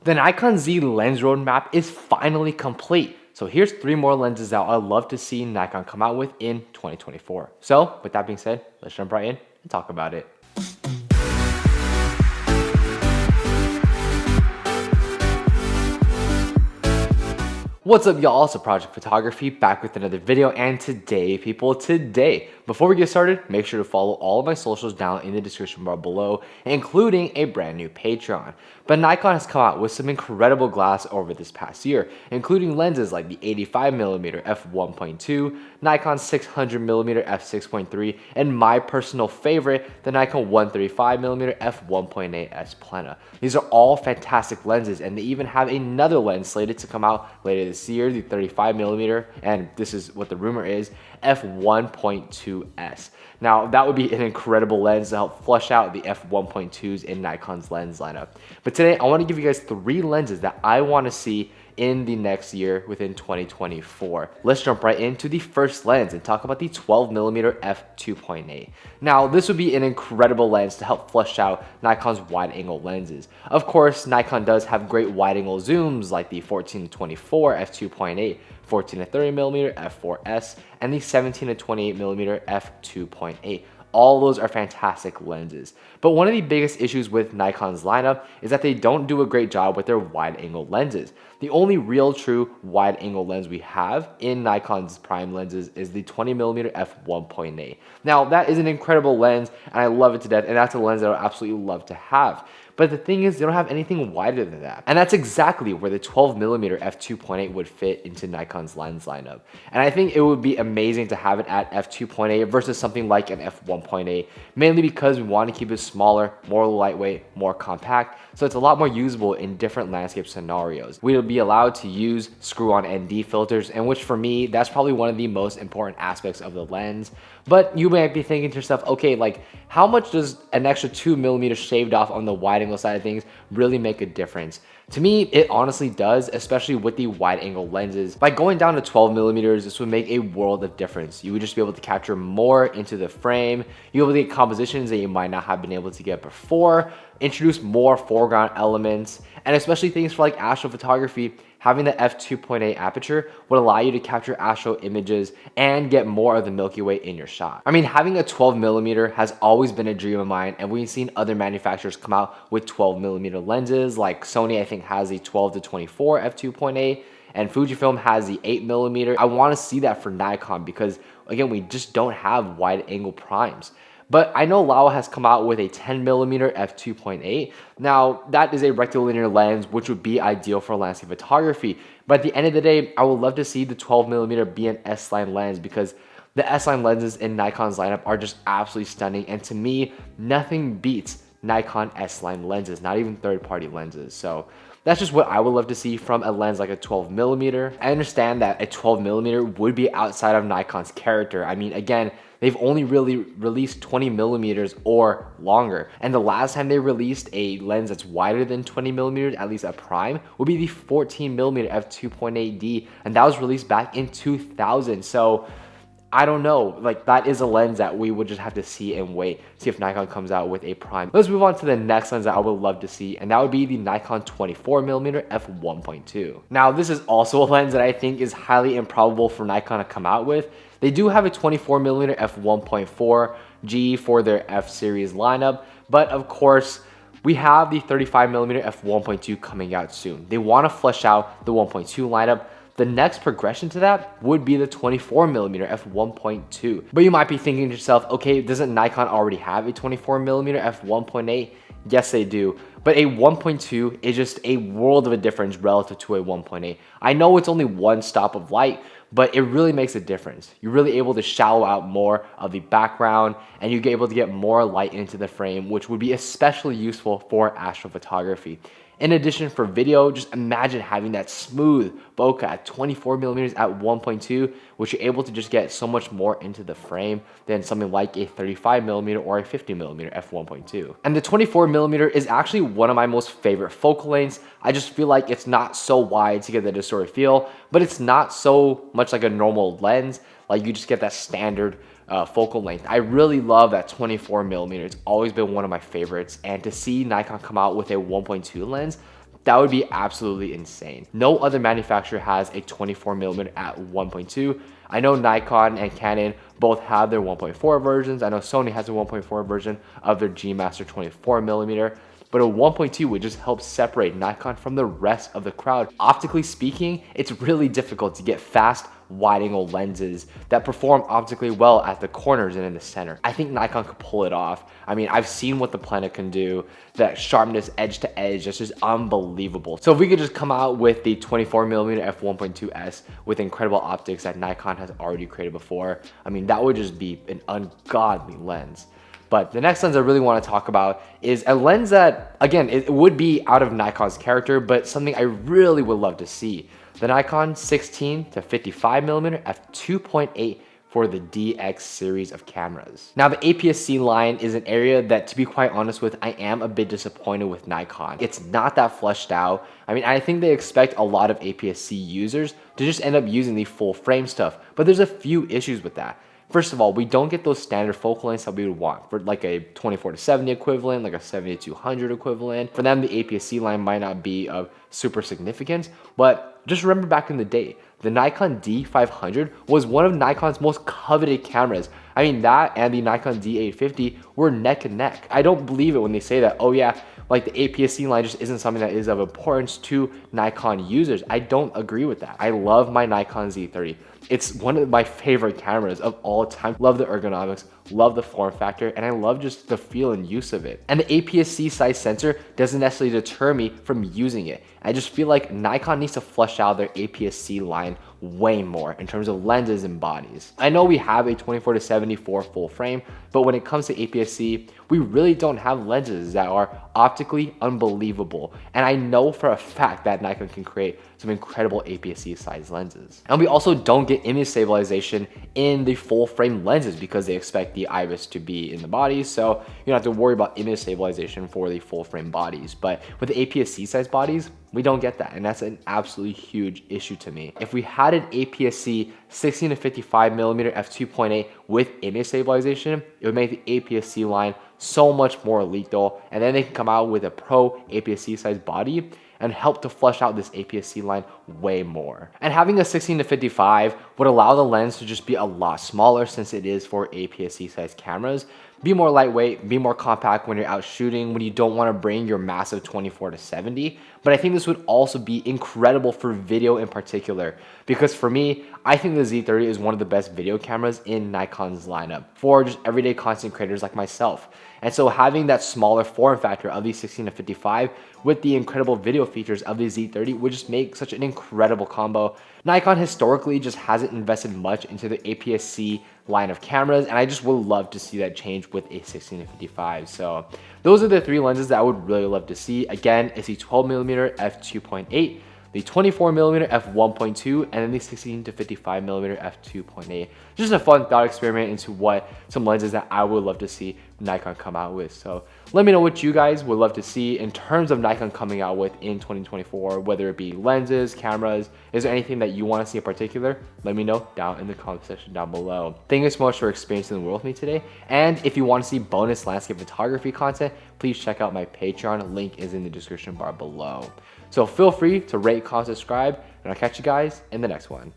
The Nikon Z lens roadmap is finally complete. So here's 3 more lenses that I'd love to see Nikon come out with in 2024. So with that being said, let's jump right in and talk about it. What's up y'all, it's Project Photography back with another video, and today before we get started, make sure to follow all of my socials down in the description bar below, including a brand new Patreon. But Nikon has come out with some incredible glass over this past year, including lenses like the 85mm f1.2, Nikon 600mm f6.3, and my personal favorite, the Nikon 135mm f1.8s Plena. These are all fantastic lenses, and they even have another lens slated to come out later this year, the 35mm, and this is what the rumor is, f1.2s. Now that would be an incredible lens to help flush out the f1.2s in Nikon's lens lineup. But today I want to give you guys 3 lenses that I want to see in the next year within 2024. Let's jump right into the first lens and talk about the 12mm f2.8. Now this would be an incredible lens to help flush out Nikon's wide angle lenses. Of course, Nikon does have great wide angle zooms like the 14-24 f2.8, 14-30mm f4s, and the 17-28mm f2.8. All those are fantastic lenses. But one of the biggest issues with Nikon's lineup is that they don't do a great job with their wide angle lenses. The only real true wide angle lens we have in Nikon's prime lenses is the 20mm f1.8. Now that is an incredible lens and I love it to death, and that's a lens that I would absolutely love to have. But the thing is, they don't have anything wider than that. And that's exactly where the 12mm f2.8 would fit into Nikon's lens lineup. And I think it would be amazing to have it at f2.8 versus something like an f1.8, mainly because we want to keep it smaller, more lightweight, more compact, so it's a lot more usable in different landscape scenarios. We'll be allowed to use screw-on ND filters, and which for me, that's probably one of the most important aspects of the lens. But you might be thinking to yourself, okay, like how much does an extra 2mm shaved off on the wide angle side of things really make a difference? To me, it honestly does, especially with the wide angle lenses. By going down to 12mm, this would make a world of difference. You would just be able to capture more into the frame. You'll be able to get compositions that you might not have been able to get before, introduce more foreground elements, and especially things for like astrophotography. Having the f2.8 aperture would allow you to capture astro images and get more of the Milky Way in your shot. I mean, having a 12mm has always been a dream of mine, and we've seen other manufacturers come out with 12mm lenses, like Sony I think has the 12-24 f2.8, and Fujifilm has the 8mm. I want to see that for Nikon because again, we just don't have wide angle primes. But I know Laowa has come out with a 10mm f2.8. Now, that is a rectilinear lens, which would be ideal for landscape photography. But at the end of the day, I would love to see the 12mm be an S-line lens, because the S-line lenses in Nikon's lineup are just absolutely stunning. And to me, nothing beats Nikon S-line lenses, not even third-party lenses. So that's just what I would love to see from a lens like a 12mm. I understand that a 12mm would be outside of Nikon's character. I mean, again, they've only really released 20mm or longer. And the last time they released a lens that's wider than 20mm, at least a prime, would be the 14mm f2.8D. And that was released back in 2000. So I don't know, like that is a lens that we would just have to see and wait, see if Nikon comes out with a prime. Let's move on to the next lens that I would love to see, and that would be the Nikon 24mm f1.2. Now this is also a lens that I think is highly improbable for Nikon to come out with. They do have a 24mm f1.4G for their F series lineup, but of course, we have the 35mm f1.2 coming out soon. They want to flesh out the 1.2 lineup. The next progression to that would be the 24mm f1.2. But you might be thinking to yourself, okay, doesn't Nikon already have a 24mm f1.8? Yes, they do. But a 1.2 is just a world of a difference relative to a 1.8. I know it's only one stop of light, but it really makes a difference. You're really able to shallow out more of the background, and you're able to get more light into the frame, which would be especially useful for astrophotography. In addition, for video, just imagine having that smooth bokeh at 24mm at 1.2, which you're able to just get so much more into the frame than something like a 35mm or a 50mm f1.2. And the 24mm is actually one of my most favorite focal lengths. I just feel like it's not so wide to get the distorted feel, but it's not so much like a normal lens. Like you just get that standard focal length. I really love that 24mm. It's always been one of my favorites, and to see Nikon come out with a 1.2 lens, That would be absolutely insane. No other manufacturer has a 24mm at 1.2. I know Nikon and Canon both have their 1.4 versions. I know Sony has a 1.4 version of their G Master 24mm. But a 1.2 would just help separate Nikon from the rest of the crowd. Optically speaking, it's really difficult to get fast, wide-angle lenses that perform optically well at the corners and in the center. I think Nikon could pull it off. I mean, I've seen what the Planet can do. That sharpness edge to edge, that's just unbelievable. So if we could just come out with the 24mm f1.2s with incredible optics that Nikon has already created before, I mean, that would just be an ungodly lens. But the next lens I really want to talk about is a lens that, again, it would be out of Nikon's character, but something I really would love to see. The Nikon 16 to 55mm f2.8 for the DX series of cameras. Now, the APS-C line is an area that, to be quite honest with, I am a bit disappointed with Nikon. It's not that fleshed out. I mean, I think they expect a lot of APS-C users to just end up using the full frame stuff, but there's a few issues with that. First of all, we don't get those standard focal lengths that we would want for like a 24-70 equivalent, like a 70-200 equivalent. For them, the APS-C line might not be of super significance, but just remember back in the day, the Nikon D500 was one of Nikon's most coveted cameras. I mean, that and the Nikon D850 were neck and neck. I don't believe it when they say that, oh yeah, like the APS-C line just isn't something that is of importance to Nikon users. I don't agree with that. I love my Nikon Z30. It's one of my favorite cameras of all time. Love the ergonomics, love the form factor, and I love just the feel and use of it. And the APS-C size sensor doesn't necessarily deter me from using it. I just feel like Nikon needs to flesh out their APS-C line way more in terms of lenses and bodies. I know we have a 24-74 full frame, but when it comes to APS-C, we really don't have lenses that are optically unbelievable. And I know for a fact that Nikon can create some incredible APS-C size lenses. And we also don't get image stabilization in the full frame lenses because they expect the iris to be in the bodies, so you don't have to worry about image stabilization for the full frame bodies. But with the APS-C size bodies, we don't get that, and that's an absolutely huge issue to me. If we had an APS-C 16-55mm f2.8 with image stabilization, it would make the APS-C line so much more lethal, and then they can come out with a pro APS-C size body and help to flesh out this APS-C line way more. And having a 16-55 would allow the lens to just be a lot smaller since it is for APS-C size cameras, be more lightweight, be more compact when you're out shooting, when you don't want to bring your massive 24-70. But I think this would also be incredible for video in particular, because for me, I think the Z30 is one of the best video cameras in Nikon's lineup for just everyday content creators like myself. And so having that smaller form factor of the 16-55 with the incredible video features of the Z30 would just make such an incredible combo. Nikon historically just hasn't invested much into the APS-C line of cameras, and I just would love to see that change with a 16-55. So those are the three lenses that I would really love to see. Again, it's the 12mm f2.8, the 24mm f1.2, and then the 16-55mm f2.8. Just a fun thought experiment into what some lenses that I would love to see Nikon come out with. So let me know what you guys would love to see in terms of Nikon coming out with in 2024, whether it be lenses, cameras. Is there anything that you want to see in particular? Let me know down in the comment section down below. Thank you so much for experiencing the world with me today. And if you want to see bonus landscape photography content, please check out my Patreon. Link is in the description bar below. So feel free to rate, comment, subscribe, and I'll catch you guys in the next one.